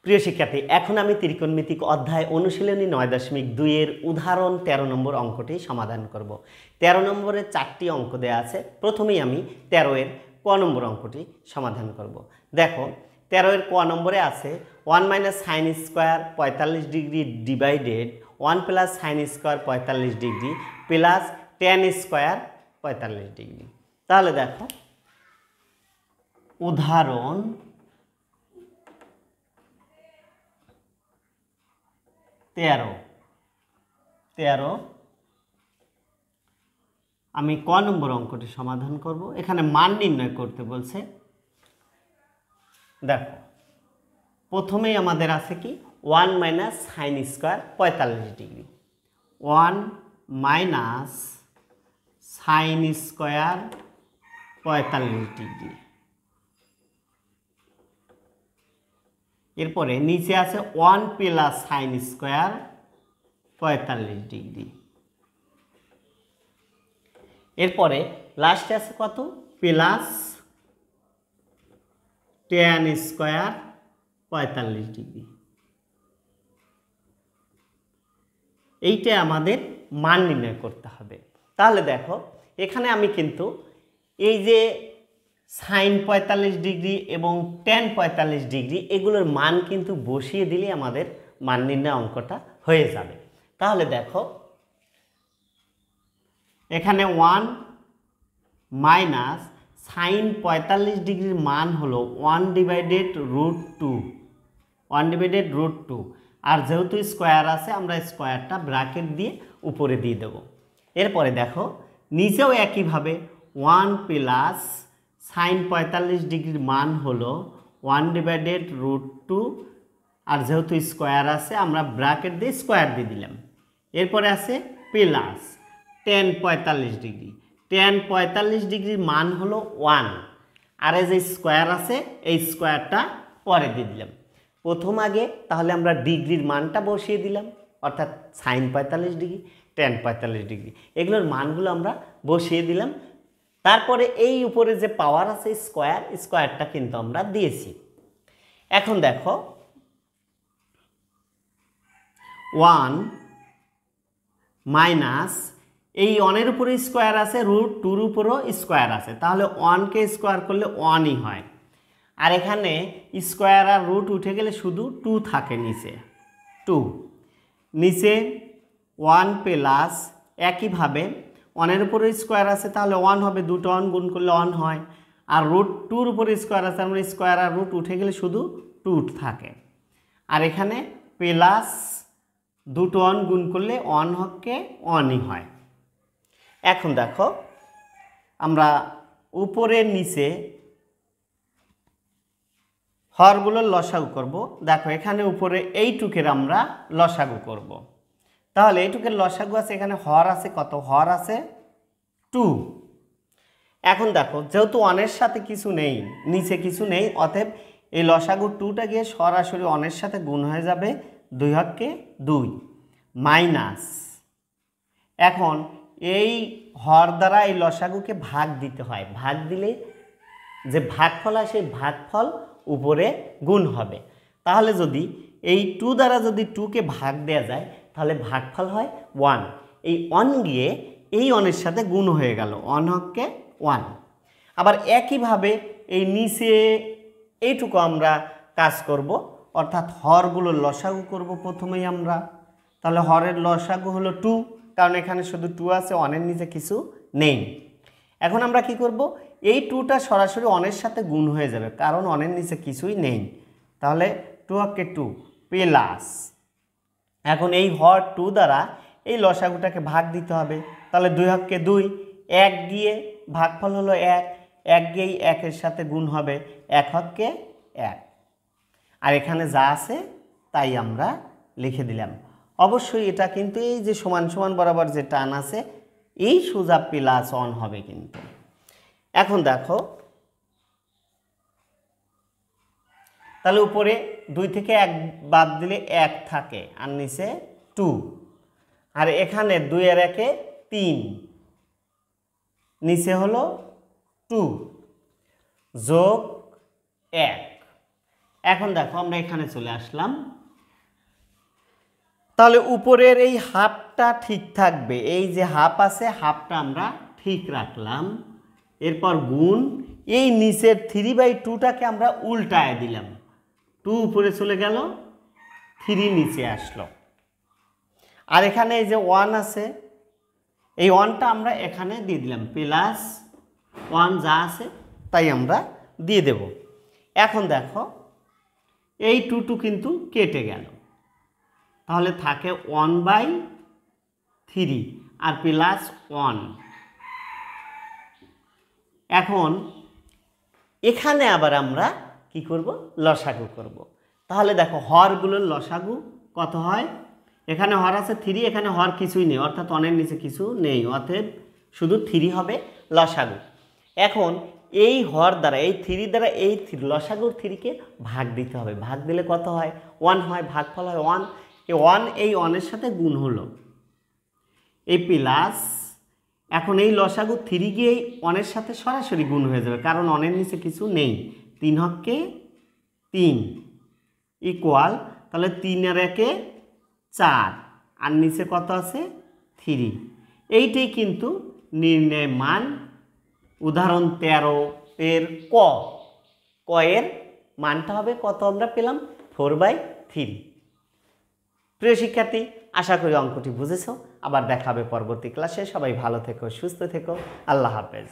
প্রিয় শিক্ষার্থী, এখন আমি ত্রিকোণমিতিক অধ্যায় অনুশীলনী 9.2 এর উদাহরণ 13 নম্বর অঙ্কটি সমাধান করব। 13 নম্বরে 4টি অঙ্ক দেওয়া আছে। প্রথমেই আমি 13 এর ক নম্বর অঙ্কটি সমাধান করব। দেখো, 13 এর ক নম্বরে আছে 1 - sin square 45 degree divided 1 + sin square 45 degree plus tan square 45 degree. তাহলে দেখো, উদাহরণ 13 আমি ক নম্বর অঙ্কটি সমাধান করব। এখানে মান নির্ণয় করতে বলছে। দেখো, প্রথমেই আমাদের আছে কি 1 - sin square 45 degree, 1 - sin square 45 degree. এরপরে নিচে আছে 1 + sin স্কয়ার 45 ডিগ্রি। এরপরে লাস্টে আছে কত, প্লাস tan স্কয়ার 45 ডিগ্রি। এইটা আমাদের মান নির্ণয় করতে হবে। তাহলে দেখো, এখানে আমি কিন্তু এই যে sin 45 ডিগ্রি এবং tan 45 ডিগ্রি এগুলোর মান কিন্তু বসিয়ে দিলে আমাদের মান নির্ণয় অঙ্কটা হয়ে যাবে। তাহলে দেখো, এখানে 1 - sin 45 ডিগ্রির মান হলো 1/√2, 1/√2। আর যেহেতু স্কোয়ার আছে, আমরা স্কোয়ারটা ব্র্যাকেট দিয়ে উপরে দিয়ে দেব। এরপরে দেখো, নিচেও একইভাবে 1 + sin 45 ডিগ্রির মান হলো 1/√2, আর যেহেতু স্কোয়ার আছে আমরা ব্র্যাকেট দিয়ে স্কোয়ার দিয়ে দিলাম। এরপরে আছে প্লাস tan 45 ডিগ্রি, tan 45 ডিগ্রির মান হলো 1, আর এই যে স্কোয়ার আছে এই স্কোয়ারটা পরে দিয়ে দিলাম। প্রথম আগে তাহলে আমরা ডিগ্রির মানটা বসিয়ে দিলাম, অর্থাৎ sin 45 ডিগ্রি, tan 45 ডিগ্রি, এগুলোর মানগুলো আমরা বসিয়ে দিলাম। তারপরে এই উপরে যে পাওয়ার আছে স্কোয়ার, স্কোয়ারটা কিন্তু আমরা দিয়েছি। এখন দেখো, 1 মাইনাস এই 1-এর উপরে স্কোয়ার আছে, √2-এর উপরেও স্কোয়ার আছে, তাহলে 1কে স্কোয়ার করলে 1ই হয়। আর এখানে স্কোয়ার আর রুট উঠে গেলে শুধু 2 থাকে নিচে, 2 নিচে 1 প্লাস একইভাবে 1-এর উপরে স্কোয়ার আছে, তাহলে 1 হবে, 2টা 1 গুণ করলে 1 হয়। আর √2-এর উপরে স্কোয়ার আছে, আমরা স্কোয়ার আর রুট উঠে গেলে শুধু 2 থাকে। আর এখানে প্লাস 2টো 1 গুণ করলে 1 হকে 1ই হয়। এখন দেখো, আমরা উপরের নিচে হরগুলোর লসাগু করব। দেখো, এখানে উপরে এইটুকের আমরা লসাগু করব। তাহলে এইটুকের লসাগু আছে, এখানে হর আছে কত, হর আছে 2। এখন দেখো, যেহেতু 1-এর সাথে কিছু নেই, নিচে কিছু নেই, অতএব এই লসাগু 2টা গিয়ে সরাসরি 1-এর সাথে গুণ হয়ে যাবে, 2 হকে 2 মাইনাস। এখন এই হর দ্বারা এই লসাগুকে ভাগ দিতে হয়, ভাগ দিলে যে ভাগফল হয় সেই ভাগফল উপরে গুণ হবে। তাহলে যদি এই 2 দ্বারা যদি 2কে ভাগ দেওয়া যায়, তাহলে ভাগফল হয় 1। এই 1 গিয়ে এই 1-এর সাথে গুণ হয়ে গেল, 1 হকে 1। আবার একইভাবে এই নিচে এইটুকু আমরা কাজ করব, অর্থাৎ হরগুলোর লসাগু করব প্রথমেই আমরা। তাহলে হরের লসাগু হলো 2, কারণ এখানে শুধু 2 আছে, 1-এর নিচে কিছু নেই। এখন আমরা কি করব, এই 2টা সরাসরি 1-এর সাথে গুণ হয়ে যাবে, কারণ 1-এর নিচে কিছুই নেই। তাহলে 2 হকে 2 প্লাস, এখন এই হর 2 দ্বারা এই লসাগুটাকে ভাগ দিতে হবে, তাহলে 2 হকে 2, 1 গিয়ে ভাগফল হলো 1, 1 গিয়েই 1-এর সাথে গুণ হবে, 1 হকে 1। আর এখানে যা আছে তাই আমরা লিখে দিলাম। অবশ্যই এটা কিন্তু এই যে সমান সমান বরাবর যে টান আছে, এই সোজা প্লাস 1 হবে কিন্তু। এখন দেখো, তাহলে উপরে 2 থেকে 1 বাদ দিলে 1 থাকে, আর নিচে 2। আর এখানে 2 আর 1-এ 3, নিচে হলো 2 যোগ 1। এখন দেখো আমরা এখানে চলে আসলাম, তাহলে উপরের এই হাফটা ঠিক থাকবে, এই যে হাফ আছে হাফটা আমরা ঠিক রাখলাম, এরপর গুণ এই নিচের 3/2টাকে আমরা উল্টায় দিলাম, 2 উপরে চলে গেল 3 নিচে আসলো, আর এখানে এই যে 1 আছে এই 1টা আমরা এখানে দিয়ে দিলাম, প্লাস 1 যা আছে তাই আমরা দিয়ে দেব। এখন দেখো এই 2 কিন্তু কেটে গেল, তাহলে থাকে 1/3 আর প্লাস 1। এখন এখানে আবার আমরা কি করব, লসাগু করব। তাহলে দেখো হরগুলোর লসাগু কত হয়, এখানে হর আছে 3, এখানে হর কিছুই নেই, অর্থাৎ 1-এর নিচে কিছু নেই, অতএব শুধু 3 হবে লসাগু। এখন এই হর দ্বারা এই 3 দ্বারা এই লসাগুর 3কে ভাগ দিতে হবে, ভাগ দিলে কত হয়, 1 হয়, ভাগফল হয় 1, এই 1 এই 1-এর সাথে গুণ হলো, এই প্লাস এখন এই লসাগু 3 গিয়ে এই 1-এর সাথে সরাসরি গুণ হয়ে যাবে, কারণ 1-এর নিচে কিছু নেই, 3 হককে 3 ইকুয়াল, তাহলে 3 আর 1-এ 4 আর নিচে কত আছে 3। এইটাই কিন্তু নির্ণয় মান উদাহরণ 13-এর ক এর মানটা হবে কত, আমরা পেলাম 4/3। প্রিয় শিক্ষার্থী, আশা করি অঙ্কটি বুঝেছো। আবার দেখা হবে পরবর্তী ক্লাসে। সবাই ভালো থেকো, সুস্থ থেকো, আল্লাহ হাফেজ।